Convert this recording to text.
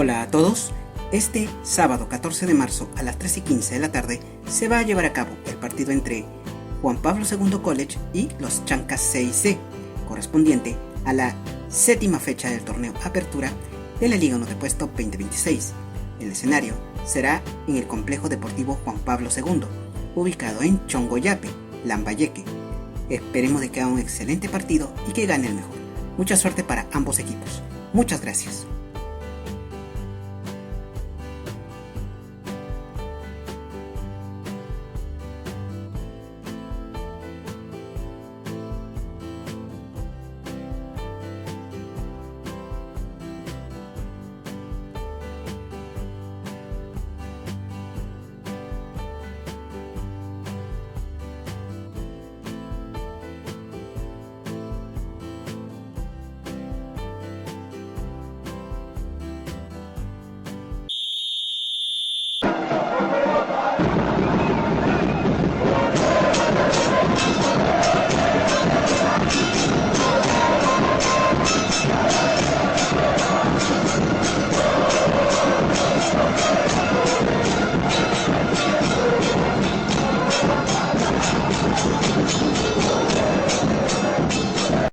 Hola a todos. Este sábado 14 de marzo a las 3:15 de la tarde se va a llevar a cabo el partido entre Juan Pablo II College y los Chancas CIC, correspondiente a la séptima fecha del torneo Apertura de la Liga 1 de Puesto 2026. El escenario será en el Complejo Deportivo Juan Pablo II, ubicado en Chongoyape, Lambayeque. Esperemos de que haga un excelente partido y que gane el mejor. Mucha suerte para ambos equipos. Muchas gracias.